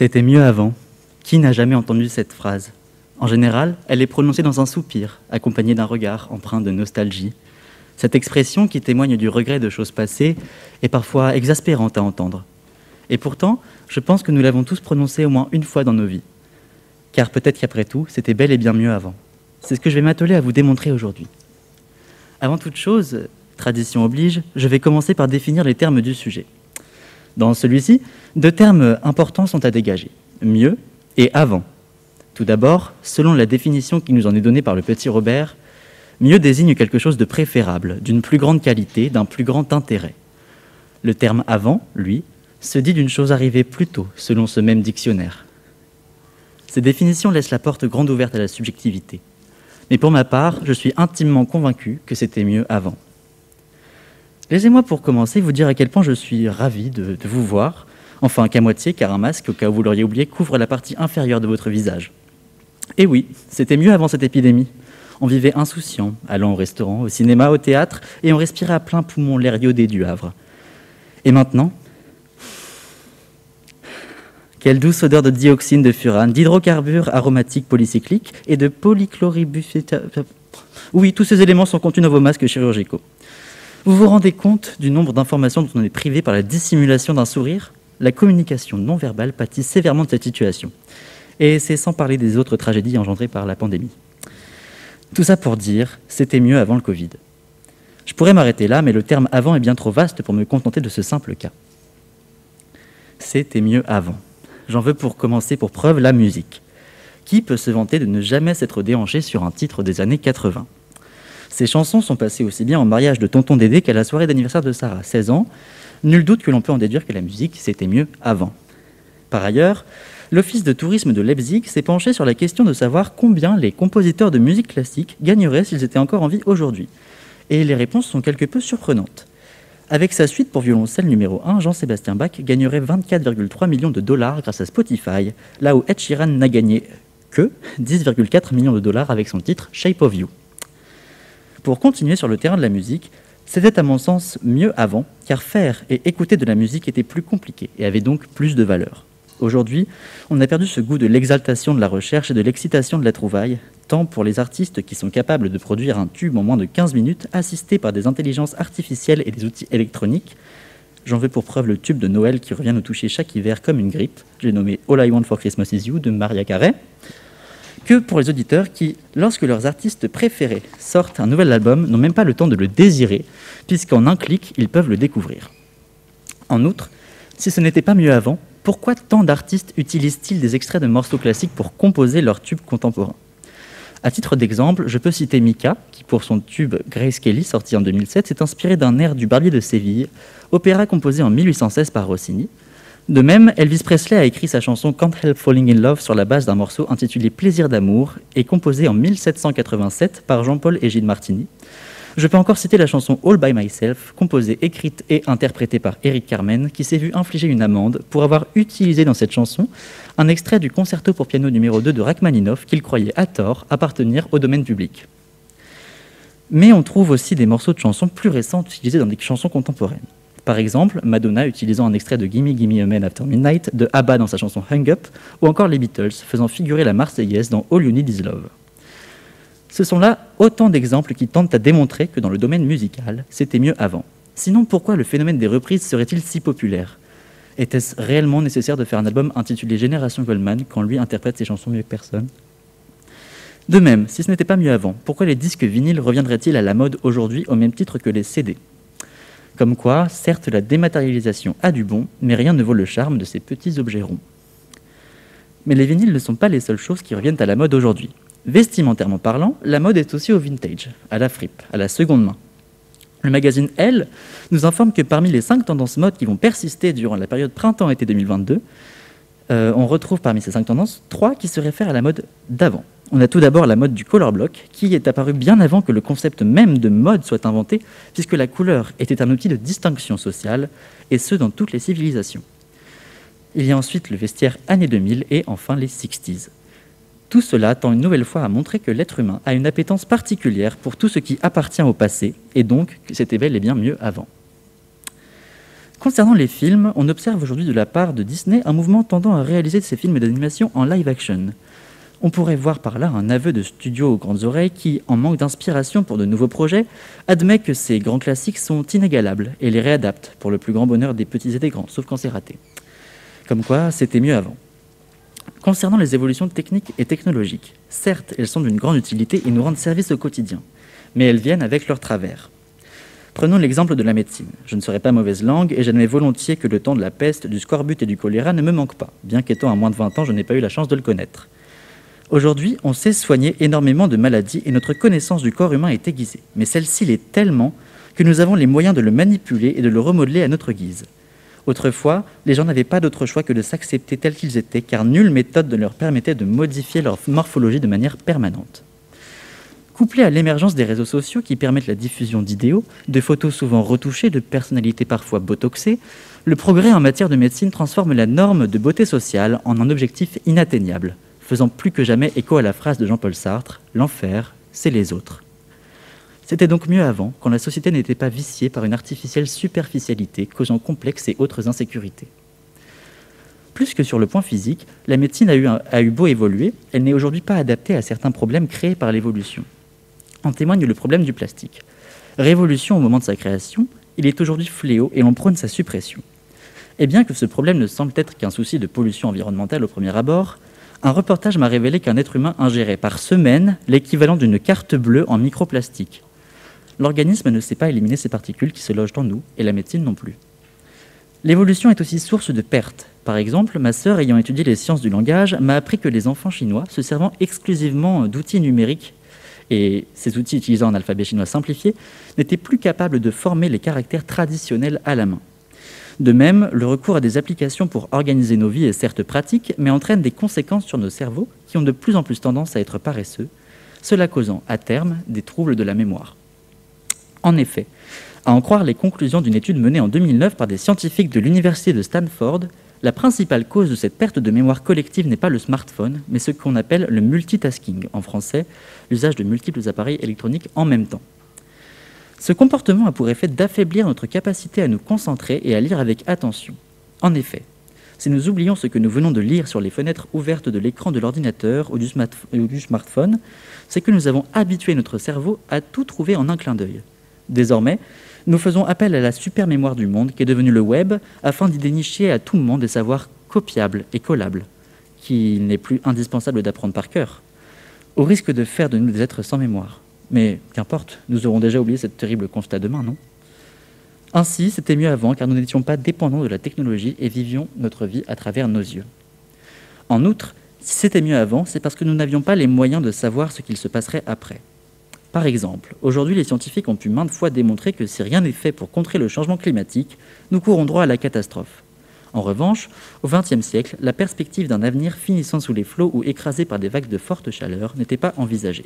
C'était mieux avant. Qui n'a jamais entendu cette phrase? En général, elle est prononcée dans un soupir, accompagnée d'un regard empreint de nostalgie. Cette expression, qui témoigne du regret de choses passées, est parfois exaspérante à entendre. Et pourtant, je pense que nous l'avons tous prononcée au moins une fois dans nos vies. Car peut-être qu'après tout, c'était bel et bien mieux avant. C'est ce que je vais m'atteler à vous démontrer aujourd'hui. Avant toute chose, tradition oblige, je vais commencer par définir les termes du sujet. Dans celui-ci, 2 termes importants sont à dégager, mieux et avant. Tout d'abord, selon la définition qui nous en est donnée par le petit Robert, mieux désigne quelque chose de préférable, d'une plus grande qualité, d'un plus grand intérêt. Le terme avant, lui, se dit d'une chose arrivée plus tôt, selon ce même dictionnaire. Ces définitions laissent la porte grande ouverte à la subjectivité. Mais pour ma part, je suis intimement convaincu que c'était mieux avant. Laissez-moi pour commencer vous dire à quel point je suis ravi de vous voir, enfin qu'à moitié, car un masque, au cas où vous l'auriez oublié, couvre la partie inférieure de votre visage. Et oui, c'était mieux avant cette épidémie. On vivait insouciant, allant au restaurant, au cinéma, au théâtre, et on respirait à plein poumon l'air iodé du Havre. Et maintenant, quelle douce odeur de dioxine de furane, d'hydrocarbures aromatiques polycycliques et de polychloribuféta... Oui, tous ces éléments sont contenus dans vos masques chirurgicaux. Vous vous rendez compte du nombre d'informations dont on est privé par la dissimulation d'un sourire? La communication non verbale pâtit sévèrement de cette situation. Et c'est sans parler des autres tragédies engendrées par la pandémie. Tout ça pour dire, c'était mieux avant le Covid. Je pourrais m'arrêter là, mais le terme « avant » est bien trop vaste pour me contenter de ce simple cas. C'était mieux avant. J'en veux pour commencer pour preuve la musique. Qui peut se vanter de ne jamais s'être déhanché sur un titre des années 80? Ces chansons sont passées aussi bien au mariage de Tonton Dédé qu'à la soirée d'anniversaire de Sarah, 16 ans. Nul doute que l'on peut en déduire que la musique, c'était mieux avant. Par ailleurs, l'Office de tourisme de Leipzig s'est penché sur la question de savoir combien les compositeurs de musique classique gagneraient s'ils étaient encore en vie aujourd'hui. Et les réponses sont quelque peu surprenantes. Avec sa suite pour violoncelle numéro 1, Jean-Sébastien Bach gagnerait 24,3 millions de dollars grâce à Spotify, là où Ed Sheeran n'a gagné que 10,4 millions de dollars avec son titre Shape of You. Pour continuer sur le terrain de la musique, c'était à mon sens mieux avant, car faire et écouter de la musique était plus compliqué et avait donc plus de valeur. Aujourd'hui, on a perdu ce goût de l'exaltation de la recherche et de l'excitation de la trouvaille, tant pour les artistes qui sont capables de produire un tube en moins de 15 minutes, assistés par des intelligences artificielles et des outils électroniques. J'en veux pour preuve le tube de Noël qui revient nous toucher chaque hiver comme une grippe, j'ai nommé All I Want for Christmas Is You de Mariah Carey, que pour les auditeurs qui, lorsque leurs artistes préférés sortent un nouvel album, n'ont même pas le temps de le désirer, puisqu'en un clic, ils peuvent le découvrir. En outre, si ce n'était pas mieux avant, pourquoi tant d'artistes utilisent-ils des extraits de morceaux classiques pour composer leurs tubes contemporains? À titre d'exemple, je peux citer Mika, qui pour son tube Grace Kelly, sorti en 2007, s'est inspiré d'un air du Barbier de Séville, opéra composé en 1816 par Rossini. De même, Elvis Presley a écrit sa chanson Can't Help Falling in Love sur la base d'un morceau intitulé Plaisir d'amour et composé en 1787 par Jean-Paul et Gilles Martini. Je peux encore citer la chanson All by Myself, composée, écrite et interprétée par Eric Carmen, qui s'est vu infliger une amende pour avoir utilisé dans cette chanson un extrait du concerto pour piano numéro 2 de Rachmaninoff qu'il croyait à tort appartenir au domaine public. Mais on trouve aussi des morceaux de chansons plus récents utilisés dans des chansons contemporaines. Par exemple, Madonna utilisant un extrait de Gimme Gimme a Man After Midnight de ABBA dans sa chanson Hung Up, ou encore les Beatles faisant figurer la Marseillaise dans All You Need Is Love. Ce sont là autant d'exemples qui tentent à démontrer que dans le domaine musical, c'était mieux avant. Sinon, pourquoi le phénomène des reprises serait-il si populaire? Était-ce réellement nécessaire de faire un album intitulé Génération Goldman quand lui interprète ses chansons mieux que personne? De même, si ce n'était pas mieux avant, pourquoi les disques vinyles reviendraient-ils à la mode aujourd'hui au même titre que les CD? Comme quoi, certes, la dématérialisation a du bon, mais rien ne vaut le charme de ces petits objets ronds. Mais les vinyles ne sont pas les seules choses qui reviennent à la mode aujourd'hui. Vestimentairement parlant, la mode est aussi au vintage, à la fripe, à la seconde main. Le magazine Elle nous informe que parmi les 5 tendances mode qui vont persister durant la période printemps-été 2022, on retrouve parmi ces 5 tendances 3 qui se réfèrent à la mode d'avant. On a tout d'abord la mode du color block, qui est apparue bien avant que le concept même de mode soit inventé, puisque la couleur était un outil de distinction sociale, et ce dans toutes les civilisations. Il y a ensuite le vestiaire années 2000 et enfin les 60s. Tout cela tend une nouvelle fois à montrer que l'être humain a une appétence particulière pour tout ce qui appartient au passé, et donc que c'était bel et bien mieux avant. Concernant les films, on observe aujourd'hui de la part de Disney un mouvement tendant à réaliser ces films d'animation en live action. On pourrait voir par là un aveu de studio aux grandes oreilles qui, en manque d'inspiration pour de nouveaux projets, admet que ces grands classiques sont inégalables et les réadapte pour le plus grand bonheur des petits et des grands, sauf quand c'est raté. Comme quoi, c'était mieux avant. Concernant les évolutions techniques et technologiques, certes, elles sont d'une grande utilité et nous rendent service au quotidien, mais elles viennent avec leurs travers. Prenons l'exemple de la médecine. Je ne serai pas mauvaise langue et j'admets volontiers que le temps de la peste, du scorbut et du choléra ne me manque pas, bien qu'étant à moins de 20 ans, je n'ai pas eu la chance de le connaître. Aujourd'hui, on sait soigner énormément de maladies et notre connaissance du corps humain est aiguisée. Mais celle-ci l'est tellement que nous avons les moyens de le manipuler et de le remodeler à notre guise. Autrefois, les gens n'avaient pas d'autre choix que de s'accepter tels qu'ils étaient, car nulle méthode ne leur permettait de modifier leur morphologie de manière permanente. Couplé à l'émergence des réseaux sociaux qui permettent la diffusion d'idéaux, de photos souvent retouchées, de personnalités parfois botoxées, le progrès en matière de médecine transforme la norme de beauté sociale en un objectif inatteignable, faisant plus que jamais écho à la phrase de Jean-Paul Sartre « L'enfer, c'est les autres ». C'était donc mieux avant, quand la société n'était pas viciée par une artificielle superficialité causant complexes et autres insécurités. Plus que sur le point physique, la médecine a eu beau évoluer, elle n'est aujourd'hui pas adaptée à certains problèmes créés par l'évolution. En témoigne le problème du plastique. Révolution au moment de sa création, il est aujourd'hui fléau et l'on prône sa suppression. Et bien que ce problème ne semble être qu'un souci de pollution environnementale au premier abord, un reportage m'a révélé qu'un être humain ingérait par semaine l'équivalent d'une carte bleue en microplastique. L'organisme ne sait pas éliminer ces particules qui se logent en nous, et la médecine non plus. L'évolution est aussi source de pertes. Par exemple, ma sœur, ayant étudié les sciences du langage, m'a appris que les enfants chinois, se servant exclusivement d'outils numériques, et ces outils utilisant un alphabet chinois simplifié, n'étaient plus capables de former les caractères traditionnels à la main. De même, le recours à des applications pour organiser nos vies est certes pratique, mais entraîne des conséquences sur nos cerveaux qui ont de plus en plus tendance à être paresseux, cela causant, à terme, des troubles de la mémoire. En effet, à en croire les conclusions d'une étude menée en 2009 par des scientifiques de l'université de Stanford, la principale cause de cette perte de mémoire collective n'est pas le smartphone, mais ce qu'on appelle le multitasking, en français, l'usage de multiples appareils électroniques en même temps. Ce comportement a pour effet d'affaiblir notre capacité à nous concentrer et à lire avec attention. En effet, si nous oublions ce que nous venons de lire sur les fenêtres ouvertes de l'écran de l'ordinateur ou du smartphone, c'est que nous avons habitué notre cerveau à tout trouver en un clin d'œil. Désormais, nous faisons appel à la super mémoire du monde qui est devenue le web afin d'y dénicher à tout moment des savoirs copiables et collables, qu'il n'est plus indispensable d'apprendre par cœur, au risque de faire de nous des êtres sans mémoire. Mais qu'importe, nous aurons déjà oublié ce terrible constat demain, non ? Ainsi, c'était mieux avant car nous n'étions pas dépendants de la technologie et vivions notre vie à travers nos yeux. En outre, si c'était mieux avant, c'est parce que nous n'avions pas les moyens de savoir ce qu'il se passerait après. Par exemple, aujourd'hui, les scientifiques ont pu maintes fois démontrer que si rien n'est fait pour contrer le changement climatique, nous courons droit à la catastrophe. En revanche, au XXe siècle, la perspective d'un avenir finissant sous les flots ou écrasé par des vagues de forte chaleur n'était pas envisagée.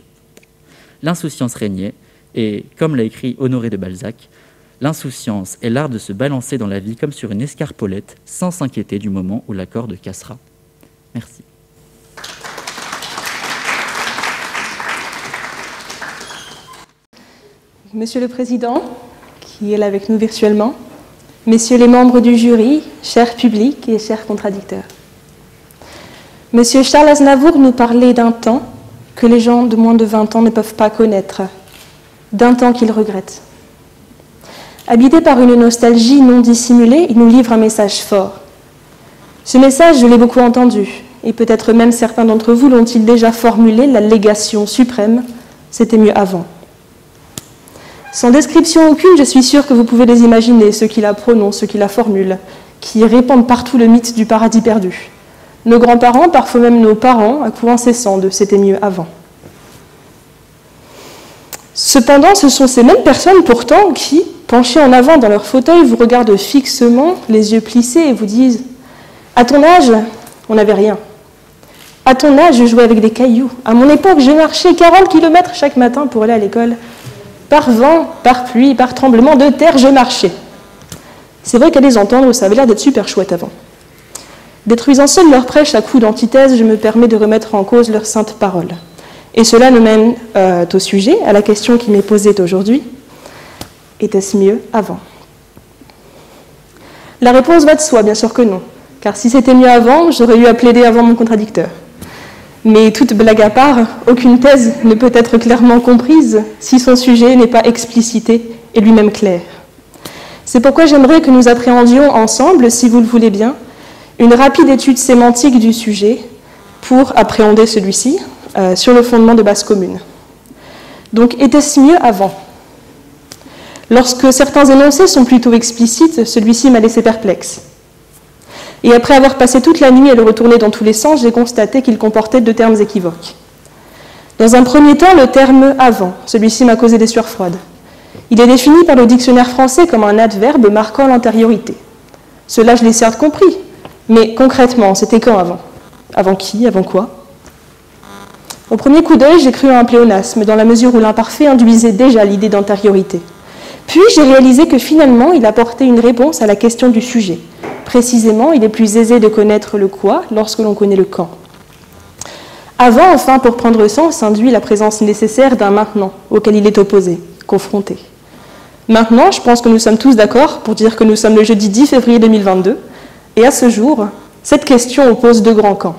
L'insouciance régnait, et, comme l'a écrit Honoré de Balzac, « L'insouciance est l'art de se balancer dans la vie comme sur une escarpolette, sans s'inquiéter du moment où la corde cassera. » Merci. Monsieur le Président, qui est là avec nous virtuellement, Messieurs les membres du jury, chers publics et chers contradicteurs. Monsieur Charles Aznavour nous parlait d'un temps que les gens de moins de 20 ans ne peuvent pas connaître, d'un temps qu'ils regrettent. Habité par une nostalgie non dissimulée, il nous livre un message fort. Ce message, je l'ai beaucoup entendu, et peut-être même certains d'entre vous l'ont-ils déjà formulé, la légation suprême, c'était mieux avant. Sans description aucune, je suis sûre que vous pouvez les imaginer, ceux qui la prononcent, ceux qui la formulent, qui répandent partout le mythe du paradis perdu. Nos grands-parents, parfois même nos parents, à coups incessants de « c'était mieux avant ». Cependant, ce sont ces mêmes personnes pourtant qui, penchées en avant dans leur fauteuil, vous regardent fixement, les yeux plissés et vous disent « À ton âge, on n'avait rien. À ton âge, je jouais avec des cailloux. À mon époque, je marchais 40 km chaque matin pour aller à l'école. Par vent, par pluie, par tremblement de terre, je marchais. » C'est vrai qu'à les entendre, ça avait l'air d'être super chouette avant. Détruisant seul leur prêche à coups d'antithèse, je me permets de remettre en cause leurs saintes paroles. Et cela nous mène au sujet, à la question qui m'est posée aujourd'hui. Était-ce mieux avant ? La réponse va de soi, bien sûr que non, car si c'était mieux avant, j'aurais eu à plaider avant mon contradicteur. Mais toute blague à part, aucune thèse ne peut être clairement comprise si son sujet n'est pas explicité et lui-même clair. C'est pourquoi j'aimerais que nous appréhendions ensemble, si vous le voulez bien, une rapide étude sémantique du sujet pour appréhender celui-ci sur le fondement de bases communes. Donc, était-ce mieux avant ? Lorsque certains énoncés sont plutôt explicites, celui-ci m'a laissé perplexe. Et après avoir passé toute la nuit à le retourner dans tous les sens, j'ai constaté qu'il comportait 2 termes équivoques. Dans un premier temps, le terme « avant », celui-ci m'a causé des sueurs froides. Il est défini par le dictionnaire français comme un adverbe marquant l'antériorité. Cela, je l'ai certes compris, mais concrètement, c'était quand avant ? Avant qui ? Avant quoi ? Au premier coup d'œil, j'ai cru à un pléonasme, dans la mesure où l'imparfait induisait déjà l'idée d'antériorité. Puis j'ai réalisé que finalement, il apportait une réponse à la question du sujet. Précisément, il est plus aisé de connaître le quoi lorsque l'on connaît le quand. Avant, enfin, pour prendre sens, induit la présence nécessaire d'un maintenant, auquel il est opposé, confronté. Maintenant, je pense que nous sommes tous d'accord pour dire que nous sommes le jeudi 10 février 2022, et à ce jour, cette question oppose 2 grands camps.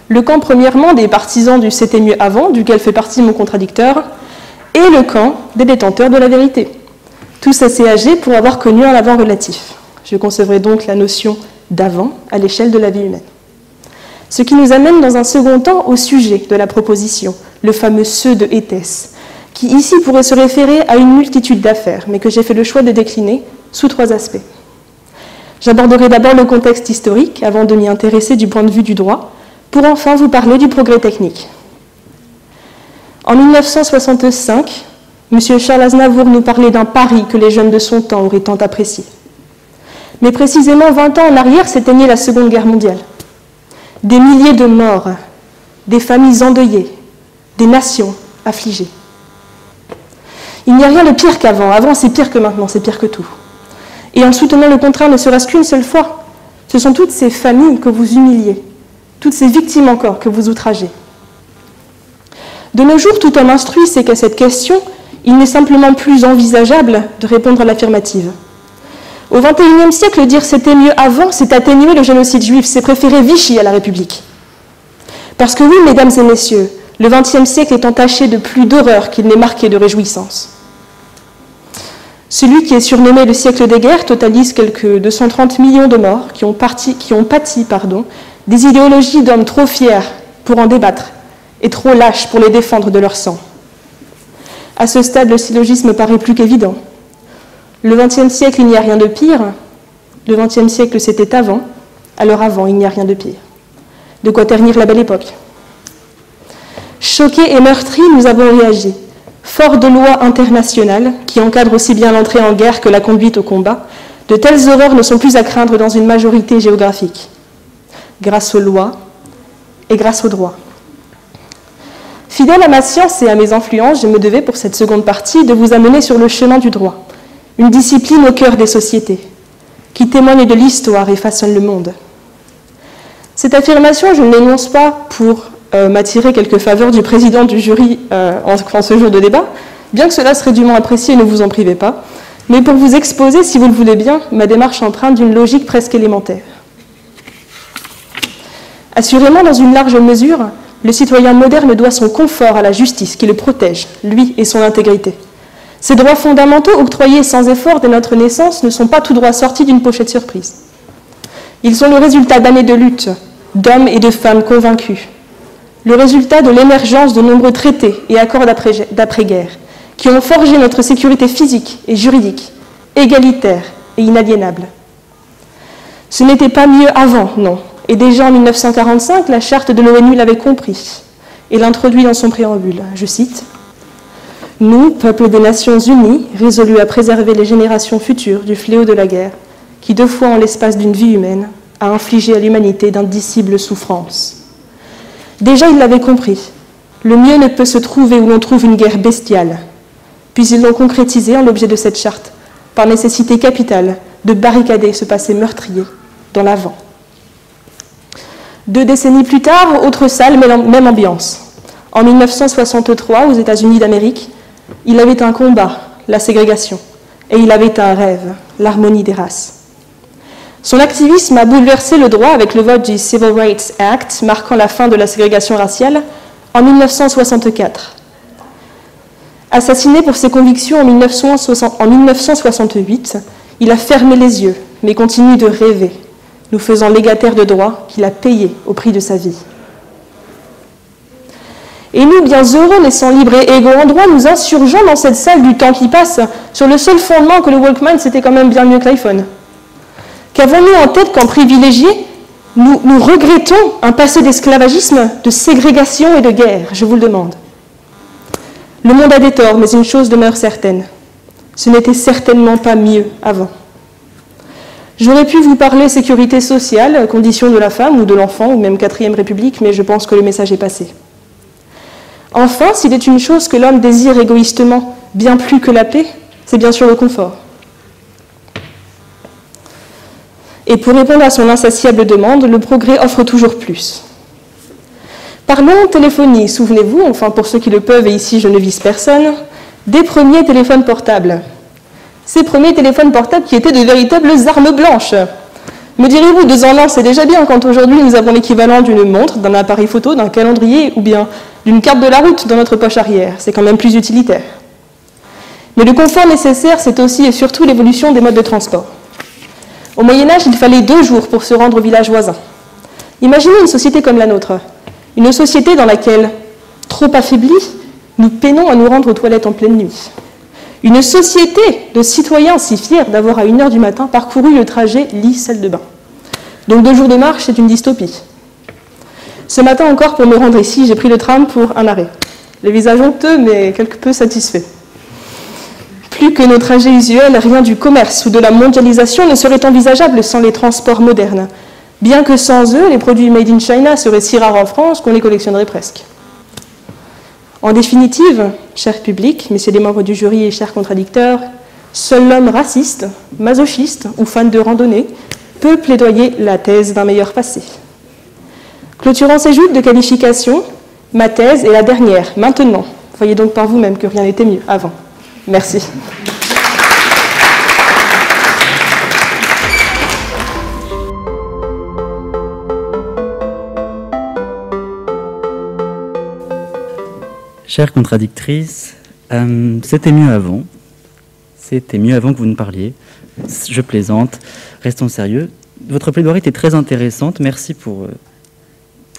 Le camp, premièrement, des partisans du « c'était mieux avant », duquel fait partie mon contradicteur, et le camp des détenteurs de la vérité, tous assez âgés pour avoir connu un avant relatif. Je concevrai donc la notion d'avant à l'échelle de la vie humaine. Ce qui nous amène dans un second temps au sujet de la proposition, le fameux « ce » de Hétès, qui ici pourrait se référer à une multitude d'affaires, mais que j'ai fait le choix de décliner sous 3 aspects. J'aborderai d'abord le contexte historique, avant de m'y intéresser du point de vue du droit, pour enfin vous parler du progrès technique. En 1965, M. Charles Aznavour nous parlait d'un Paris que les jeunes de son temps auraient tant apprécié. Mais précisément 20 ans en arrière s'éteignait la Seconde Guerre mondiale. Des milliers de morts, des familles endeuillées, des nations affligées. Il n'y a rien de pire qu'avant. Avant, c'est pire que maintenant, c'est pire que tout. Et en soutenant le contraire ne serait-ce qu'une seule fois, ce sont toutes ces familles que vous humiliez, toutes ces victimes encore que vous outragez. De nos jours, tout homme instruit sait qu'à cette question, il n'est simplement plus envisageable de répondre à l'affirmative. Au XXIe siècle, dire « c'était mieux avant », c'est atténuer le génocide juif, c'est préférer Vichy à la République. Parce que oui, mesdames et messieurs, le XXe siècle est entaché de plus d'horreur qu'il n'est marqué de réjouissance. Celui qui est surnommé le siècle des guerres totalise quelques 230 millions de morts qui ont pâti des idéologies d'hommes trop fiers pour en débattre et trop lâches pour les défendre de leur sang. À ce stade, le syllogisme paraît plus qu'évident. Le XXe siècle, il n'y a rien de pire. Le XXe siècle, c'était avant. Alors avant, il n'y a rien de pire. De quoi ternir la belle époque. Choqués et meurtris, nous avons réagi. Fort de lois internationales qui encadrent aussi bien l'entrée en guerre que la conduite au combat, de telles horreurs ne sont plus à craindre dans une majorité géographique. Grâce aux lois et grâce au droit. Fidèle à ma science et à mes influences, je me devais pour cette seconde partie de vous amener sur le chemin du droit, une discipline au cœur des sociétés, qui témoigne de l'histoire et façonne le monde. Cette affirmation, je ne l'énonce pas pour m'attirer quelques faveurs du président du jury en ce jour de débat, bien que cela serait dûment apprécié, ne vous en privez pas, mais pour vous exposer, si vous le voulez bien, ma démarche empreinte d'une logique presque élémentaire. Assurément, dans une large mesure, le citoyen moderne doit son confort à la justice qui le protège, lui et son intégrité. Ces droits fondamentaux octroyés sans effort dès notre naissance ne sont pas tout droit sortis d'une pochette surprise. Ils sont le résultat d'années de lutte, d'hommes et de femmes convaincus, le résultat de l'émergence de nombreux traités et accords d'après-guerre qui ont forgé notre sécurité physique et juridique, égalitaire et inaliénable. Ce n'était pas mieux avant, non. Et déjà en 1945, la charte de l'ONU l'avait compris et l'introduit dans son préambule. Je cite « Nous, peuple des Nations Unies, résolus à préserver les générations futures du fléau de la guerre, qui 2 fois en l'espace d'une vie humaine a infligé à l'humanité d'indicibles souffrances. » Déjà, il l'avait compris. Le mieux ne peut se trouver où l'on trouve une guerre bestiale. Puis ils l'ont concrétisé en l'objet de cette charte, par nécessité capitale de barricader ce passé meurtrier dans l'avant. 2 décennies plus tard, autre salle, même ambiance. En 1963, aux États-Unis d'Amérique, il avait un combat, la ségrégation, et il avait un rêve, l'harmonie des races. Son activisme a bouleversé le droit avec le vote du Civil Rights Act, marquant la fin de la ségrégation raciale, en 1964. Assassiné pour ses convictions en 1968, il a fermé les yeux, mais continue de rêver, nous faisant légataires de droits qu'il a payés au prix de sa vie. Et nous, bien heureux, naissant libres et égaux en droit, nous insurgeons dans cette salle du temps qui passe, sur le seul fondement que le Walkman, c'était quand même bien mieux que l'iPhone. Qu'avons-nous en tête qu'en privilégiés, nous regrettons un passé d'esclavagisme, de ségrégation et de guerre, je vous le demande. Le monde a des torts, mais une chose demeure certaine. Ce n'était certainement pas mieux avant. J'aurais pu vous parler sécurité sociale, conditions de la femme ou de l'enfant, ou même 4e République, mais je pense que le message est passé. Enfin, s'il est une chose que l'homme désire égoïstement, bien plus que la paix, c'est bien sûr le confort. Et pour répondre à son insatiable demande, le progrès offre toujours plus. Parlons téléphonie, souvenez-vous, enfin pour ceux qui le peuvent, et ici je ne vise personne, des premiers téléphones portables. Ces premiers téléphones portables qui étaient de véritables armes blanches. Me direz-vous, 2 ans là, c'est déjà bien quand aujourd'hui nous avons l'équivalent d'une montre, d'un appareil photo, d'un calendrier ou bien d'une carte de la route dans notre poche arrière. C'est quand même plus utilitaire. Mais le confort nécessaire, c'est aussi et surtout l'évolution des modes de transport. Au Moyen-Âge, il fallait 2 jours pour se rendre au village voisin. Imaginez une société comme la nôtre. Une société dans laquelle, trop affaiblis, nous peinons à nous rendre aux toilettes en pleine nuit. Une société de citoyens si fiers d'avoir à 1h du matin parcouru le trajet lit-salle de bain. Donc 2 jours de marche, c'est une dystopie. Ce matin encore, pour me rendre ici, j'ai pris le tram pour un arrêt. Le visage honteux, mais quelque peu satisfait. Plus que nos trajets usuels, rien du commerce ou de la mondialisation ne serait envisageable sans les transports modernes. Bien que sans eux, les produits made in China seraient si rares en France qu'on les collectionnerait presque. En définitive, cher public, messieurs les membres du jury et chers contradicteurs, seul l'homme raciste, masochiste ou fan de randonnée peut plaidoyer la thèse d'un meilleur passé. Clôturant ces joutes de qualification, ma thèse est la dernière, maintenant. Voyez donc par vous-même que rien n'était mieux avant. Merci. Chère contradictrice, c'était mieux avant. C'était mieux avant que vous ne parliez. Je plaisante. Restons sérieux. Votre plaidoirie était très intéressante. Merci pour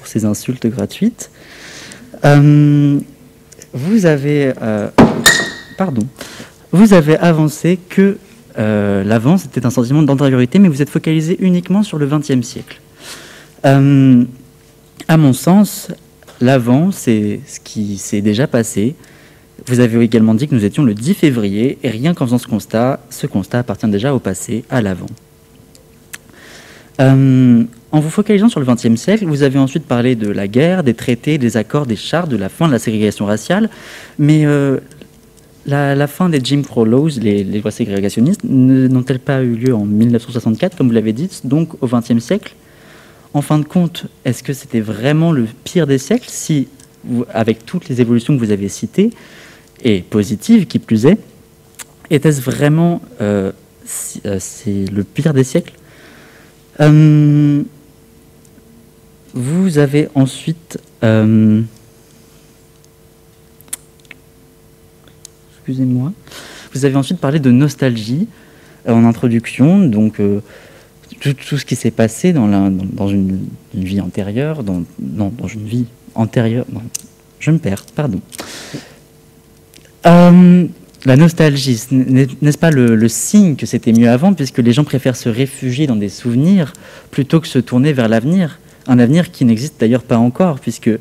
ces insultes gratuites. Vous avez avancé que l'avant, c'était un sentiment d'antériorité, mais vous êtes focalisé uniquement sur le XXe siècle. À mon sens, l'avant, c'est ce qui s'est déjà passé. Vous avez également dit que nous étions le 10 février, et rien qu'en faisant ce constat appartient déjà au passé, à l'avant. En vous focalisant sur le XXe siècle, vous avez ensuite parlé de la guerre, des traités, des accords, des chartes, de la fin de la ségrégation raciale, mais la fin des Jim Crow Laws, les lois ségrégationnistes, n'ont-elles pas eu lieu en 1964, comme vous l'avez dit, donc au XXe siècle? En fin de compte, est-ce que c'était vraiment le pire des siècles, si, avec toutes les évolutions que vous avez citées, et positives qui plus est, était-ce vraiment c'est le pire des siècles? Vous avez ensuite... excusez-moi. Vous avez ensuite parlé de nostalgie en introduction, donc tout ce qui s'est passé dans une vie antérieure, dans une vie antérieure... Non, je me perds, pardon. La nostalgie, n'est-ce pas le signe que c'était mieux avant, puisque les gens préfèrent se réfugier dans des souvenirs plutôt que se tourner vers l'avenir, un avenir qui n'existe d'ailleurs pas encore, puisque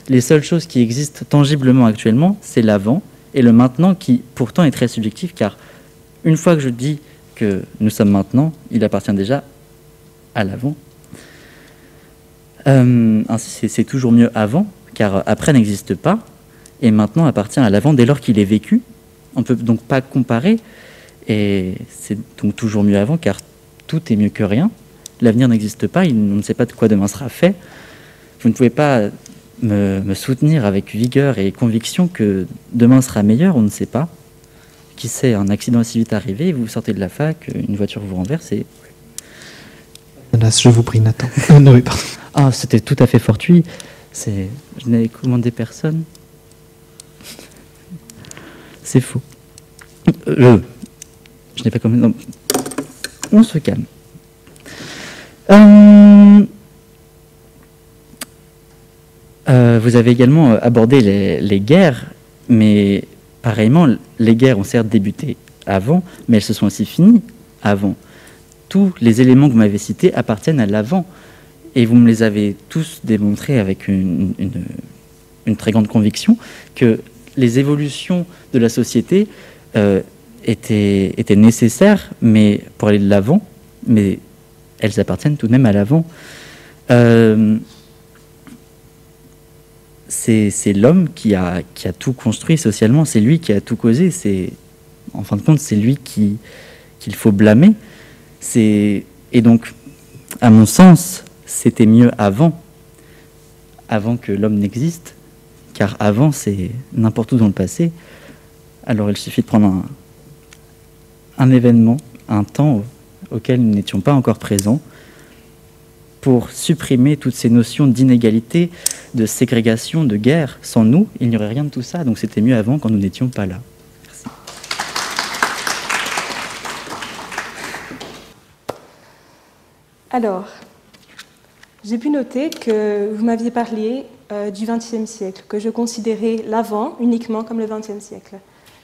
les seules choses qui existent tangiblement actuellement, c'est l'avant et le maintenant, qui pourtant est très subjectif, car une fois que je dis que nous sommes maintenant, il appartient déjà à l'avant. Ainsi, c'est toujours mieux avant, car après n'existe pas, et maintenant appartient à l'avant dès lors qu'il est vécu. On ne peut donc pas comparer, et c'est donc toujours mieux avant, car tout est mieux que rien. L'avenir n'existe pas, on ne sait pas de quoi demain sera fait. Vous ne pouvez pas me soutenir avec vigueur et conviction que demain sera meilleur, on ne sait pas. Qui sait, un accident est si vite arrivé, vous sortez de la fac, une voiture vous renverse, et Je vous prie, Nathan. Non, mais pardon. Ah, c'était tout à fait fortuit. Je n'avais commandé personne. C'est faux. Je n'ai pas commandé... Non. On se calme. Vous avez également abordé les guerres, mais pareillement, les guerres ont certes débuté avant, mais elles se sont aussi finies avant. Tous les éléments que vous m'avez cités appartiennent à l'avant, et vous me les avez tous démontrés avec une très grande conviction que les évolutions de la société étaient nécessaires, mais pour aller de l'avant, mais elles appartiennent tout de même à l'avant. C'est l'homme qui a tout construit socialement, c'est lui qui a tout causé, en fin de compte, c'est lui qu'il faut blâmer. Et donc, à mon sens, c'était mieux avant que l'homme n'existe, car avant, c'est n'importe où dans le passé. Alors, il suffit de prendre un événement, un temps auquel nous n'étions pas encore présents, pour supprimer toutes ces notions d'inégalité, de ségrégation, de guerre. Sans nous, il n'y aurait rien de tout ça. Donc c'était mieux avant quand nous n'étions pas là. Merci. Alors, j'ai pu noter que vous m'aviez parlé du XXe siècle, que je considérais l'avant uniquement comme le XXe siècle.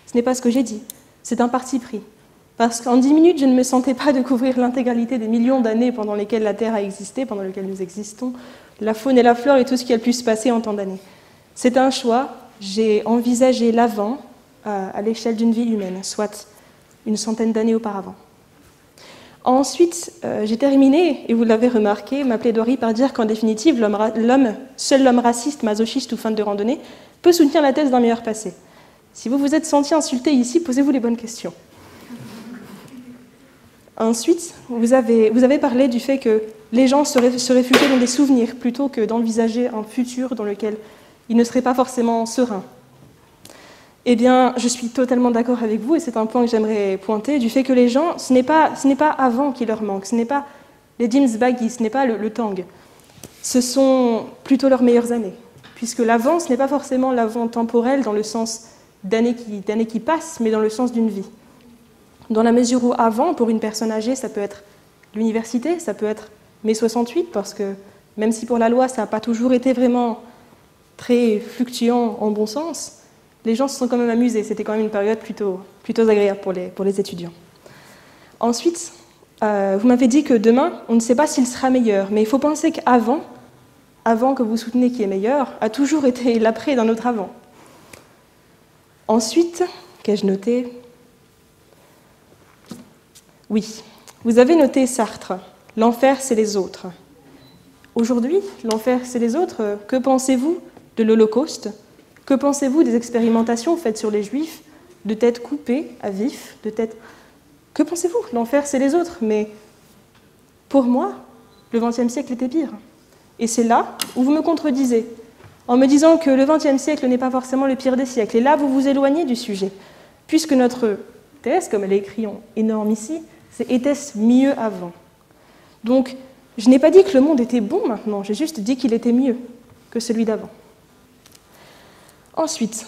Ce n'est pas ce que j'ai dit, c'est un parti pris. Parce qu'en 10 minutes, je ne me sentais pas de couvrir l'intégralité des millions d'années pendant lesquelles la Terre a existé, pendant lesquelles nous existons, la faune et la flore et tout ce qui a pu se passer en tant d'années. C'est un choix. J'ai envisagé l'avant à l'échelle d'une vie humaine, soit une centaine d'années auparavant. Ensuite, j'ai terminé, et vous l'avez remarqué, ma plaidoirie par dire qu'en définitive, seul l'homme raciste, masochiste ou fan de randonnée peut soutenir la thèse d'un meilleur passé. Si vous vous êtes senti insulté ici, posez-vous les bonnes questions. Ensuite, vous avez parlé du fait que les gens se réfugiaient dans des souvenirs plutôt que d'envisager un futur dans lequel ils ne seraient pas forcément sereins. Eh bien, je suis totalement d'accord avec vous, et c'est un point que j'aimerais pointer, du fait que les gens, ce n'est pas avant qui leur manque, ce n'est pas les jeans baggy, ce n'est pas le tang. Ce sont plutôt leurs meilleures années, puisque l'avant, ce n'est pas forcément l'avant temporel dans le sens d'années qui passent, mais dans le sens d'une vie. Dans la mesure où avant, pour une personne âgée, ça peut être l'université, ça peut être mai 68, parce que même si pour la loi, ça n'a pas toujours été vraiment très fluctuant en bon sens, les gens se sont quand même amusés. C'était quand même une période plutôt agréable pour les étudiants. Ensuite, vous m'avez dit que demain, on ne sait pas s'il sera meilleur, mais il faut penser qu'avant que vous souteniez qu'il est meilleur, a toujours été l'après d'un autre avant. Ensuite, qu'ai-je noté ? Oui, vous avez noté Sartre, l'enfer c'est les autres. Aujourd'hui, l'enfer c'est les autres, que pensez-vous de l'Holocauste ? Que pensez-vous des expérimentations faites sur les Juifs, de têtes coupées à vif, de têtes... Que pensez-vous ? L'enfer c'est les autres, mais pour moi, le XXe siècle était pire. Et c'est là où vous me contredisez, en me disant que le XXe siècle n'est pas forcément le pire des siècles. Et là, vous vous éloignez du sujet, puisque notre thèse, comme elle est écrite en énorme ici, c'est « était-ce mieux avant ?» Donc, je n'ai pas dit que le monde était bon maintenant, j'ai juste dit qu'il était mieux que celui d'avant. Ensuite,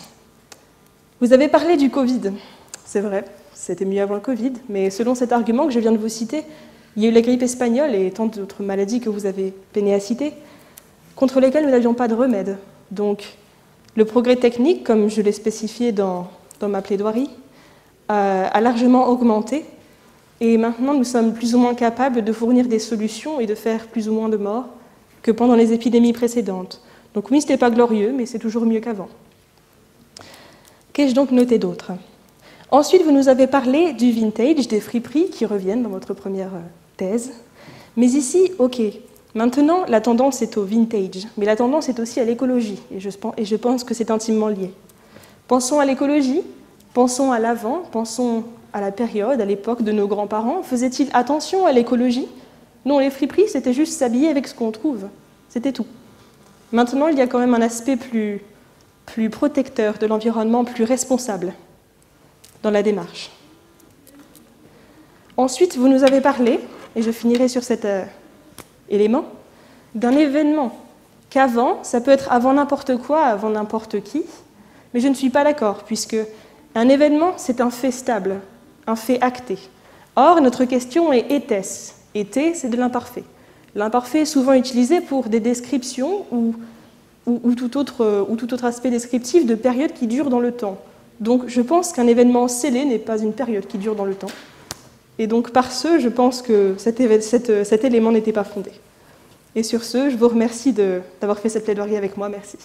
vous avez parlé du Covid. C'est vrai, c'était mieux avant le Covid, mais selon cet argument que je viens de vous citer, il y a eu la grippe espagnole et tant d'autres maladies que vous avez peiné à citer, contre lesquelles nous n'avions pas de remède. Donc, le progrès technique, comme je l'ai spécifié dans ma plaidoirie, a largement augmenté. Et maintenant, nous sommes plus ou moins capables de fournir des solutions et de faire plus ou moins de morts que pendant les épidémies précédentes. Donc oui, ce n'était pas glorieux, mais c'est toujours mieux qu'avant. Qu'ai-je donc noté d'autre ? Ensuite, vous nous avez parlé du vintage, des friperies qui reviennent dans votre première thèse. Mais ici, ok, maintenant, la tendance est au vintage, mais la tendance est aussi à l'écologie, et je pense que c'est intimement lié. Pensons à l'écologie, pensons à l'avant, pensons à la période, à l'époque de nos grands-parents. Faisaient-ils attention à l'écologie ? Non, les friperies, c'était juste s'habiller avec ce qu'on trouve. C'était tout. Maintenant, il y a quand même un aspect plus protecteur de l'environnement, plus responsable dans la démarche. Ensuite, vous nous avez parlé, et je finirai sur cette élément, d'un événement. Qu'avant, ça peut être avant n'importe quoi, avant n'importe qui, mais je ne suis pas d'accord, puisque un événement, c'est un fait stable, un fait acté. Or, notre question est était-ce ? Était, c'est de l'imparfait. L'imparfait est souvent utilisé pour des descriptions ou tout autre aspect descriptif de périodes qui durent dans le temps. Donc, je pense qu'un événement scellé n'est pas une période qui dure dans le temps. Et donc, par ce, je pense que cet élément n'était pas fondé. Et sur ce, je vous remercie d'avoir fait cette plaidoirie avec moi. Merci.